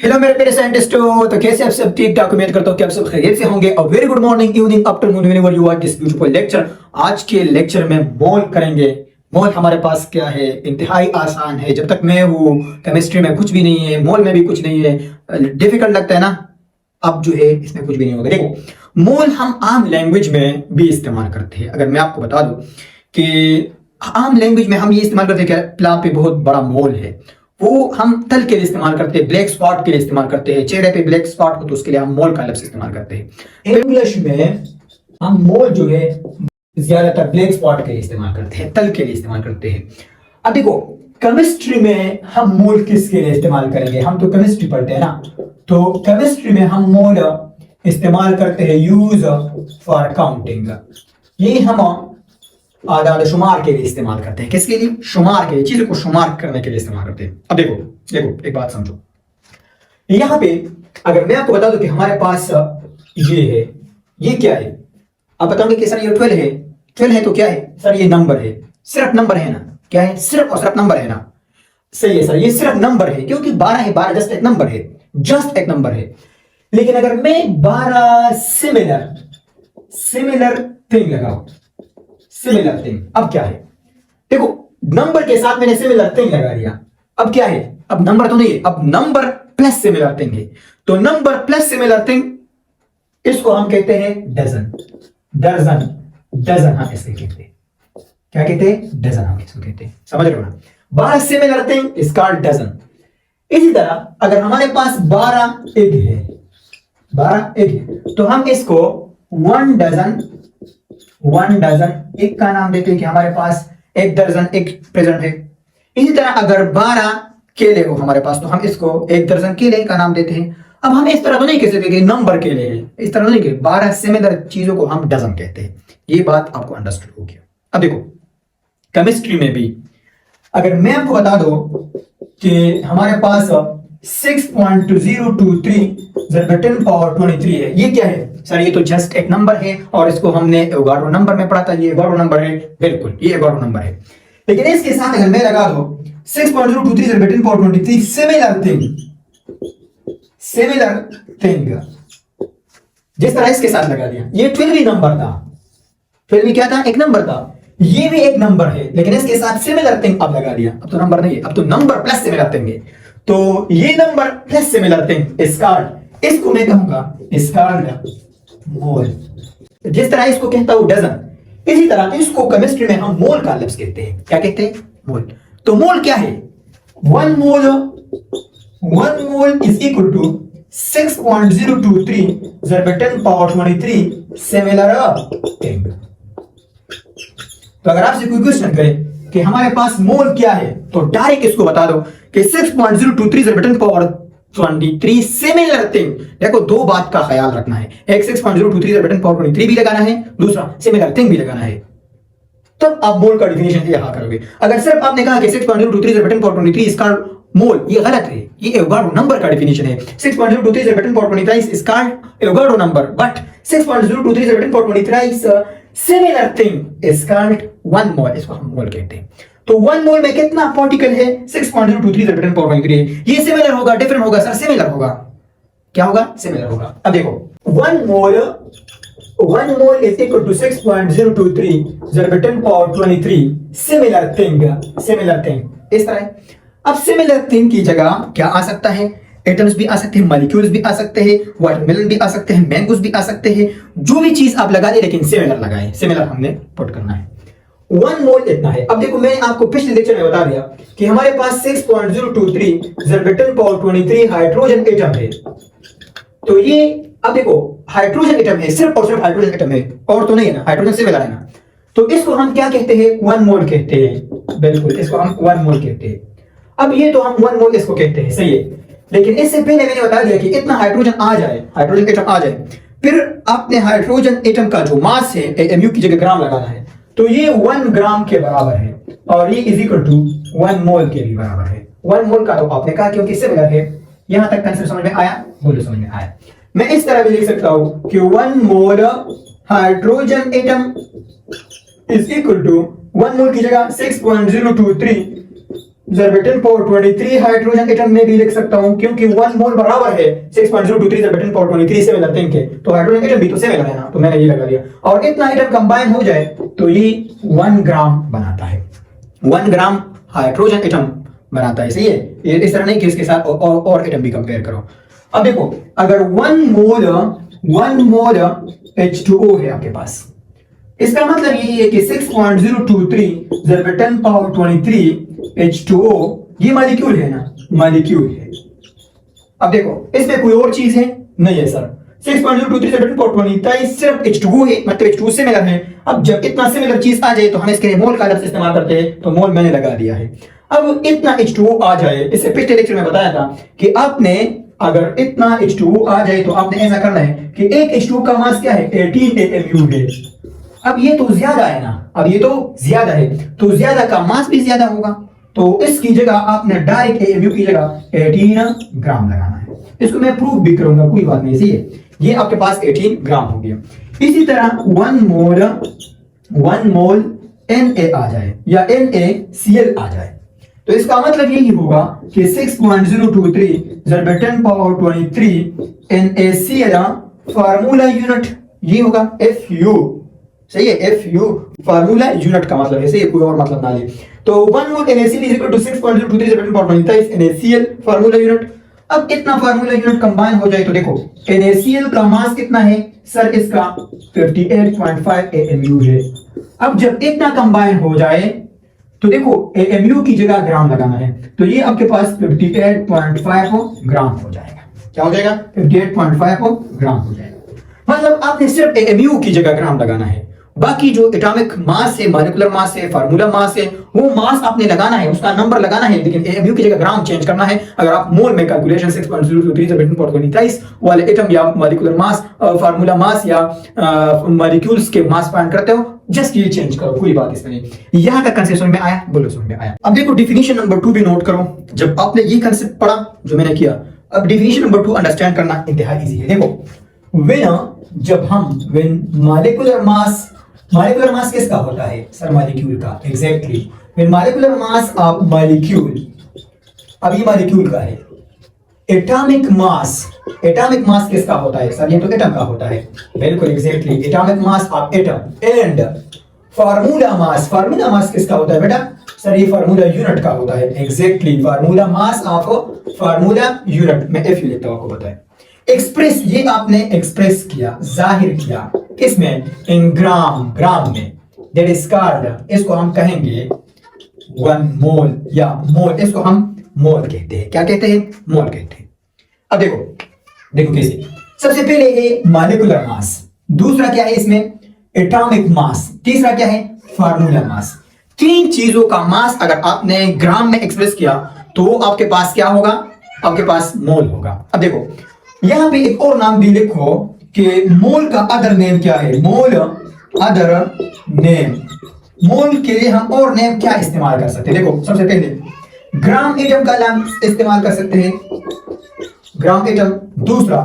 Hello मेरे प्यारे साइंटिस्टों, तो कैसे आप सब ठीक ठाक। उम्मीद करता हूँ कि आप सब खैरियत से होंगे। और very good morning, evening, afternoon, whenever you are this beautiful lecture. आज के लेक्चर में मोल करेंगे। मोल हमारे पास क्या है, इंतहाई आसान है। जब तक मैं हूँ केमिस्ट्री में कुछ भी नहीं है, मोल में भी कुछ नहीं है। डिफिकल्ट लगता है ना, अब जो है इसमें कुछ भी नहीं होगा। देखो, मोल हम आम लैंग्वेज में भी इस्तेमाल करते हैं। अगर मैं आपको बता दूं कि आम लैंग्वेज में हम ये इस्तेमाल करते हैं कि प्लान पे बहुत बड़ा मोल है, वो हम तल के लिए इस्तेमाल करते हैं, ब्लैक स्पॉट के लिए इस्तेमाल करते हैं। चेहरे पे ब्लैक स्पॉट हो तो उसके लिए हम मोल का लफ्ज इस्तेमाल करते हैं। इंग्लिश में हम मोल जो है ज्यादातर ब्लैक स्पॉट के लिए इस्तेमाल करते हैं, तल के लिए इस्तेमाल करते हैं। अब देखो, केमिस्ट्री में हम मोल किसके लिए इस्तेमाल करेंगे? हम तो केमिस्ट्री पढ़ते हैं ना, तो केमिस्ट्री में हम मोल इस्तेमाल करते हैं यूज फॉर काउंटिंग। ये हम आदाद शुमार के लिए इस्तेमाल करते हैं। किसके लिए? शुमार के लिए, चीजों को शुमार करने के लिए इस्तेमाल करते हैं। अब देखो देखो एक बात समझो, यहां पे अगर मैं आपको बता दूं कि हमारे पास ये है, ये क्या है? आप बताओगे कि सर ये 12 है। 12 है तो क्या है सर? ये नंबर है, सिर्फ नंबर है ना। क्या है? सिर्फ और सिर्फ नंबर है ना। सही है सर, ये सिर्फ नंबर है क्योंकि 12 है। 12 जस्ट एक नंबर है, जस्ट एक नंबर है। लेकिन अगर मैं 12 सिमिलर थिंग लगाऊं, सिमिलर थिंग, अब क्या है? देखो, नंबर के साथ मैंने सिमिलर थिंग लगा दिया। अब क्या है? अब नंबर तो नहीं है, अब नंबर प्लस सिमिलर थिंग है। तो नंबर प्लस सिमिलर थिंग, इसको हम कहते हैं डजन। दर्जन, डजन हम इसके कहते हैं। क्या कहते हैं? डजन हम इसको कहते हैं। समझ रहे हो ना? 12 similar thing is called dozen. इसी तरह अगर हमारे पास 12 एग है, 12 एग है, तो हम इसको 1 डजन एक का नाम देते हैं कि हमारे पास 1 दर्जन एक प्रेजेंट है। इसी तरह अगर 12 केले हो हमारे पास, तो हम इसको 1 दर्जन केले का नाम देते हैं। अब हम इस तरह तो नहीं कह सकते कि नंबर केले हैं, इस तरह नहीं कह, 12 सिमिलर चीजों को हम डजन कहते हैं। ये बात आपको अंडरस्टूड हो गया। अब देखो, केमिस्ट्री में भी अगर मैं आपको बता दो कि हमारे पास 6.023 10 पावर 23 है, ये क्या है सर? ये तो जस्ट एक नंबर है और इसको हमने एवोगाड्रो नंबर में पढ़ा था। ये एवोगाड्रो नंबर है, बिल्कुल ये एवोगाड्रो नंबर है। लेकिन इसके साथ अगर मैं लगा दो 6.023 10 पावर 23 सिमिलर थिंग, जिस तरह इसके साथ लगा दिया, ये 12 नंबर था। 12 क्या था? एक नंबर था। ये भी एक नंबर है, लेकिन इसके साथ सिमिलर थिंग अब लगा दिया। अब तो नंबर नहीं है, अब तो नंबर प्लस सिमिलर थिंग है। तो ये number plus similar thing is called, इसको मैं कहूंगा इज कॉल्ड मोल। जिस तरह इसको कहता हूं डजन, इसी तरह इसको केमिस्ट्री में हम मोल का लफ्ज कहते हैं। क्या कहते हैं? मोल। तो मोल क्या है? 1 mole is equal to 6.023 10 power 23 similar thing. तो अगर आपसे कोई क्वेश्चन करे कि हमारे पास मोल क्या है, तो डायरेक्ट इसको बता दो कि 6.023 10 पावर 23 सिमिलर थिंग। देखो, दो बात का ख्याल रखना है, एक 6.023 10 पावर 23 भी लगाना है, दूसरा सिमिलर थिंग भी लगाना है। तब आप मोल का डिफिनेशन यहां करोगे। अगर सिर्फ आपने कहा कि 6.023 10 पावर 23 इसका मोल, ये गलत है। ये एवोगाड्रो नंबर का डिफिनेशन है। 6.023 10 power 23 is called Avogadro number, but 6.023 10 power 23 similar thing is called 1 मोल। इसको हम मोल कहते हैं। तो 1 मोल में कितना पार्टिकल है? 6.023 10 पावर 23। ये सिमिलर होगा, डिफरेंट होगा सर? सिमिलर होगा। क्या होगा? सिमिलर होगा। अब देखो, 1 मोल is equal to 6.023 10 power 23 similar thing. इस तरह अब सिमिलर थिंग की जगह क्या आ सकता है? एटम्स भी आ सकते हैं, मॉलिक्यूल्स भी आ सकते हैं, वाटरमेलन भी आ सकते हैं, मैंगोस भी आ सकते हैं। जो भी चीज आप लगा दे, लेकिन सिमिलर लगाएं। सिमिलर हमने पुट करना है। 1 मोल इतना है। अब देखो, मैंने आपको पिछले लेक्चर में बता दिया कि हमारे पास 6.023 10 पावर 23 हाइड्रोजन एटम है। तो ये, अब देखो, हाइड्रोजन एटम है, सिर्फ और सिर्फ हाइड्रोजन एटम है, और तो नहीं है ना, हाइड्रोजन सिमिलर है ना। तो इसको हम क्या कहते हैं? 1 मोल कहते हैं। बिल्कुल, इसको हम 1 मोल कहते हैं। अब ये तो हम 1 मोल इसको कहते हैं, सही है। लेकिन इससे पहले मैंने बता दिया कि इतना हाइड्रोजन आ जाए, हाइड्रोजन एटम आ जाए, फिर आपने हाइड्रोजन एटम का जो मास है, एमयू की जगह ग्राम लगाना है। तो ये 1 ग्राम के बराबर है, और ये इज इक्वल टू 1 मोल के भी बराबर है। 1 मोल का तो आपने कहा क्योंकि सिमिलर है। यहां तक कंसेप्ट समझ में आया? बोलो, समझ में आया? मैं इस तरह भी लिख सकता हूं कि 1 mole hydrogen atom is equal to 1 mole की जगह 6.023 ज़रबेटन पावर 23 हाइड्रोजन एटम में भी लिख सकता हूं, क्योंकि 1 मोल बराबर है 6.023 ज़रबेटन पावर 23 सिमिलर थिंग के, तो हाइड्रोजन एटम भी तो सिमिलर है ना, तो मैंने ये लगा दिया। और इतना एटम कंबाइन हो जाए तो ये 1 ग्राम बनाता है, 1 ग्राम हाइड्रोजन एटम बनाता है। सही है, ये इस तरह नहीं कि इसके साथ और एटम भी कंपेयर करो। अब देखो, अगर 1 मोल H2O है आपके पास, इसका मतलब यही है कि 6.023 ज़रबेटन पावर 23 H2O ये मॉलिक्यूल है ना, मॉलिक्यूल है। अब देखो, इसमें कोई और चीज है नहीं है सर, 6.023 ज़रबेटन पावर 23 सिर्फ H2O है, मतलब H2O सिमिलर है। अब जब इतना सिमिलर चीज आ जाए तो हम इसके लिए मोल का लफ्ज इस्तेमाल करते हैं, तो मोल मैंने लगा दिया है। अब इतना H2O आ जाए, इससे पिछले लेक्चर में बताया था कि आपने अगर इतना H2O आ जाए तो आपने ऐसा करना है कि एक H2O का मास क्या है, 18 AMU है। अब ये तो ज्यादा है ना, अब ये तो ज्यादा है, तो ज्यादा का मास भी ज्यादा होगा, तो इसकी जगह आपने डायरेक्ट AMU की जगह 18 ग्राम लगाना है। इसको मैं प्रूव भी करूंगा, कोई बात नहीं। सही है, ये आपके पास 18 ग्राम हो गया। इसी तरह 1 मोल Na आ जाए या NaCl आ जाए, तो इसका मतलब यही होगा कि 6.023 ज़रबेटन पावर 23 NaCl फार्मूला यूनिट ये होगा FU। सही है, FU फार्मूला यूनिट का मतलब है, सही है, कोई और मतलब ना ले। तो 1 mole NaCl is equal to 6.023 ज़रबेटन पावर 23 NaCl फार्मूला यूनिट। अब इतना फार्मूला यूनिट कंबाइन हो जाए तो देखो, NaCl का मास कितना है सर, इसका 58.5 AMU है। अब जब इतना कंबाइन हो जाए तो देखो AMU की जगह ग्राम लगाना है, तो ये आपके पास 58.5 ग्राम हो जाएगा। क्या हो जाएगा, 58.5 ग्राम हो जाएगा। मतलब आपने सिर्फ AMU की जगह ग्राम लगाना है, बाकी जो एटॉमिक मास है, मॉलिक्यूलर मास है, फार्मूला मास है, वो मास आपने लगाना है, उसका नंबर लगाना है, लेकिन AMU की जगह ग्राम चेंज करना है। अगर आप मोल में कैलकुलेशन 6.023 ज़रबेटन पावर 23 वाले एटम या मॉलिक्यूलर मास, फार्मूला मास या मॉलिक्यूल्स के मास फाइंड करते हो, जस्ट ये चेंज करो, कोई बात इसमें नहीं। यहां का कंसेप्ट समझ में आया, बोलो समझ में आया। अब देखो डिफिनीशन नंबर 2 भी नोट करो। जब आपने ये कंसेप्ट पढ़ा जो मैंने किया, अब डिफिनीशन नंबर 2 अंडरस्टैंड करना इंतहा इजी है। देखो, व्हेन मॉलिक्यूलर मास किसका होता है सर, मॉलिक्यूल का। Exactly, when molecular mass of molecule, अब ये मॉलिक्यूल का है। एटॉमिक मास किसका होता है सर, ये तो एटम का होता है। बिल्कुल exactly, atomic mass of atom. And formula mass किसका होता है बेटा सर, ये फार्मूला यूनिट का होता है। Exactly, formula mass of formula unit में FU लिखता हूं, आपको पता है। एक्सप्रेस, ये आपने एक्सप्रेस किया, जाहिर किया किसमें, इन ग्राम में। दैट इज कॉल्ड, इसको हम कहेंगे 1 मोल या मोल, इसको हम मोल कहते हैं। क्या कहते हैं, मोल कहते हैं। अब देखो कैसे। सबसे पहले है मॉलिक्यूलर मास, दूसरा क्या है इसमें, एटॉमिक मास, तीसरा क्या है, फार्मूला मास। तीन चीजों का मास अगर आपने ग्राम में एक्सप्रेस किया तो आपके पास क्या होगा, आपके पास मोल होगा। अब देखो यहां पे एक और नाम भी लिखो कि मोल का अदर नेम क्या है, मोल अदर नेम। मोल के लिए हम और नेम क्या इस्तेमाल कर सकते हैं। देखो, सबसे पहले ग्राम एटम का नाम इस्तेमाल कर सकते हैं, ग्राम एटम। दूसरा,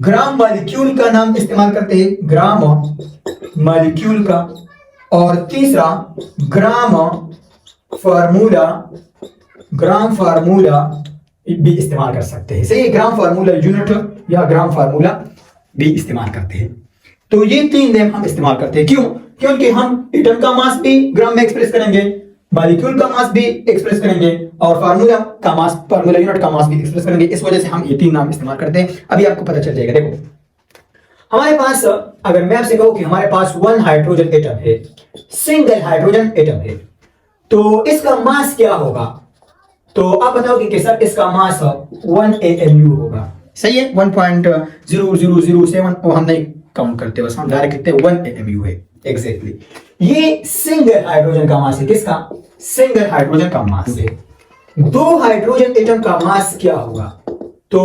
ग्राम मॉलिक्यूल का नाम इस्तेमाल करते हैं, ग्राम मॉलिक्यूल का। और तीसरा, ग्राम फार्मूला भी इस्तेमाल कर सकते हैं। सही, ग्राम फार्मूला यूनिट या ग्राम फार्मूला भी इस्तेमाल करते हैं। तो ये तीन नेम हम इस्तेमाल करते हैं। क्यों, क्योंकि हम एटम का मास भी ग्राम में एक्सप्रेस करेंगे, मॉलिक्यूल का मास भी एक्सप्रेस करेंगे, और फार्मूला यूनिट का मास भी एक्सप्रेस करेंगे। इस वजह से हम ये तीन नाम इस्तेमाल करते हैं। अभी आपको पता चल जाएगा। देखो, हमारे पास, अगर मैं आपसे कहूं कि हमारे पास 1 हाइड्रोजन एटम है, सिंगल हाइड्रोजन एटम है, तो इसका मास क्या होगा, तो आप बताओगे कि सर इसका मास 1 AMU होगा। सही है, 1.0007 को हम नहीं काउंट करते, बस हम डायरेक्ट लिखते हैं 1 AMU है। एग्जैक्टली, ये सिंगल हाइड्रोजन का मास है। किसका, सिंगल हाइड्रोजन का मास है। 2 हाइड्रोजन एटम का मास क्या होगा, तो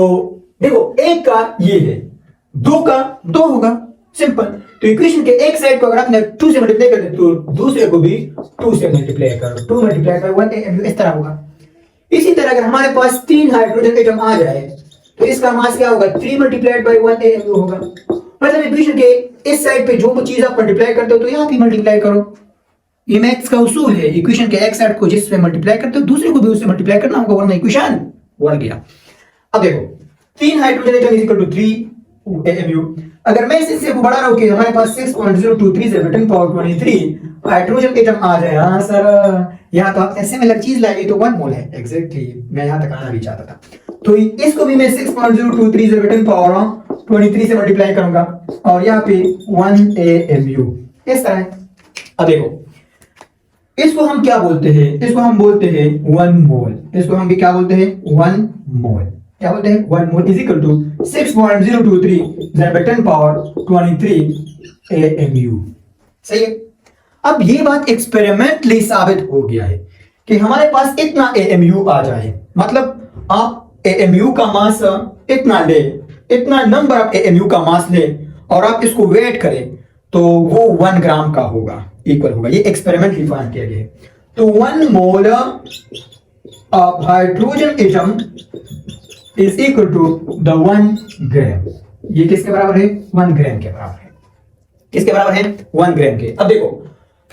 देखो एक का ये है, 2 का 2 होगा, सिंपल। तो इक्वेशन के एक साइड को अगर आपने 2 से मल्टीप्लाई कर दे तो दूसरे को भी 2 से मल्टीप्लाई करो, 2 मल्टीप्लाई बाय 1 AMU, इस तरह होगा। इसी तरह अगर हमारे पास 3 हाइड्रोजन एटम आ जाए तो इसका मास क्या होगा, 3 मल्टीप्लाइड बाय 1 AMU होगा। मतलब इक्वेशन के इस साइड पे जो चीज आप मल्टीप्लाई करते हो तो यहां भी मल्टीप्लाई करो, ये मैथ्स का उसूल है, इक्वेशन के एक साइड को जिससे मल्टीप्लाई करते हो दूसरे को भी उससे मल्टीप्लाई करना होगा, वरना इक्वेशन बढ़ गया। अब देखो 3 hydrogen atom is equal to 3 AMU। अगर मैं इससे बढ़ा रहा हूं कि हमारे पास 6.023 से 1023 हाइड्रोजन एटम आ जाए। हाँ सर, यहाँ तो ऐसे में लग चीज लाएगी तो 1 मोल है। एग्जैक्टली मैं यहाँ तक आना भी चाहता था। तो इसको भी मैं 6.023 से 1023 से मल्टीप्लाई करूंगा और यहाँ पे 1 AMU इस तरह। अब देखो इसको हम क्या बोलते हैं, इसको हम बोलते हैं 1 मोल। इसको हम भी क्या बोलते हैं 1 मोल। क्या बोलते हैं 1 mole is equal to 6.023 1023 AMU। सही है। अब ये बात एक्सपेरिमेंटली साबित हो गया है कि हमारे पास इतना AMU आ जाए, मतलब आप AMU का मास इतना ले, इतना नंबर ऑफ AMU का मास ले और आप इसको वेट करें तो वो 1 ग्राम का होगा, इक्वल होगा। ये एक्सपेरिमेंटली फाइंड किया गया है। तो 1 mole of hydrogen atom is equal to the 1 gram. ये किसके बराबर है 1 ग्राम के बराबर है। किसके बराबर है 1 ग्राम के। अब देखो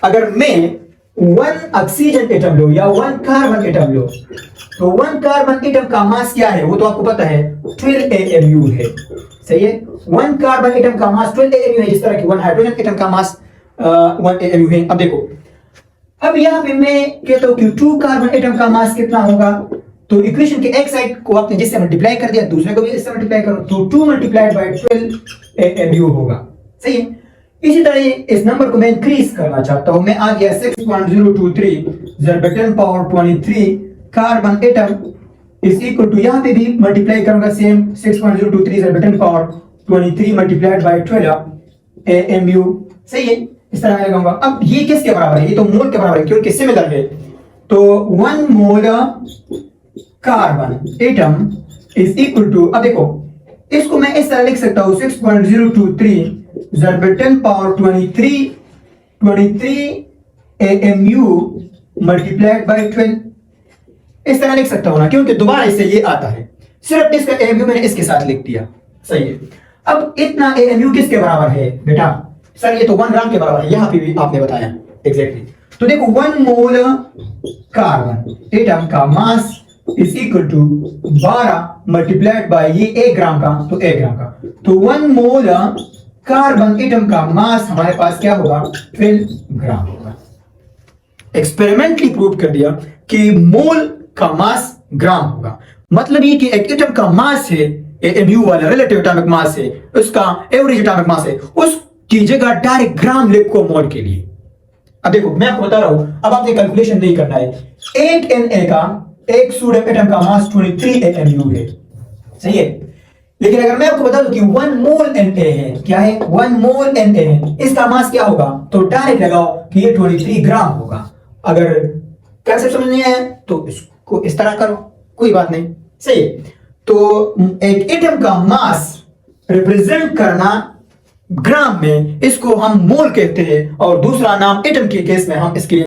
अगर मैं 1 ऑक्सीजन एटम लो या 1 कार्बन एटम लो तो 1 कार्बन एटम का मास क्या है वो तो आपको पता है 12 AMU है। सही है। 1 कार्बन एटम का मास 12 AMU है, जिस तरह कि 1 हाइड्रोजन एटम का मास 1 AMU है। अब देखो अब यहां पे मैं कहता हूं कि 2 कार्बन एटम का मास कितना होगा, तो इक्वेशन के एक साइड को आपने जिससे मल्टीप्लाई कर दिया दूसरे को भी इससे मल्टीप्लाई करो तो 2 मल्टीप्लाइड बाय 12 AMU होगा। सही है। इसी तरह इस नंबर को मैं इंक्रीज करना चाहता हूं। मैं आ गया 6.023 1023 carbon atom is equal to, यहां पे भी मल्टीप्लाई करूंगा सेम 6.023 1023 मल्टीप्लाइड बाय 12 AMU। सही है। इस तरह मैं लगाऊंगा। अब ये किसके बराबर है, ये तो मोल के बराबर है क्योंकि सिमिलर है। तो 1 mole carbon atom is equal to, अब देखो इसको मैं इस तरह लिख सकता हूं 6.023 1023 AMU मल्टीप्लाइड बाय 12। इस तरह लिख सकता हूं ना, क्योंकि दोबारा इससे ये आता है। सिर्फ इसका AMU मैंने इसके साथ लिख दिया। सही है। अब इतना AMU किसके बराबर है बेटा, सर ये तो 1 ग्राम के बराबर है, यहां पे भी आपने बताया एग्जैक्टली। तो देखो 1 मोल कार्बन एटम का mass is equal to 12 multiplied by ये 1 ग्राम का, तो 1 ग्राम का। तो 1 मोल कार्बन एटम का मास हमारे पास क्या होगा 12 ग्राम होगा। एक्सपेरिमेंटली प्रूव कर दिया कि मोल का मास ग्राम होगा। मतलब ये कि एक एटम का मास है AMU वाला रिलेटिव एटॉमिक मास है, उसका एवरेज एटॉमिक मास है, उसकी जगह डायरेक्ट ग्राम लिखो मोल के लिए। अब देखो मैं आपको बता रहा हूं, अब आपने कैलकुलेशन नहीं करना है। 8 Na का एक सोडियम एटम का मास 23 AMU है। सही है। लेकिन अगर मैं आपको बता दूं कि 1 मोल Na है, क्या है 1 मोल Na है, इसका मास क्या होगा, तो डायरेक्ट लगाओ कि ये 23 ग्राम होगा। अगर कंसेप्ट समझ नहीं आया तो इसको इस तरह करो, कोई बात नहीं। सही है। तो एक एटम का मास रिप्रेजेंट करना ग्राम में, इसको हम मोल कहते हैं, और दूसरा नाम एटम के केस में हम इसके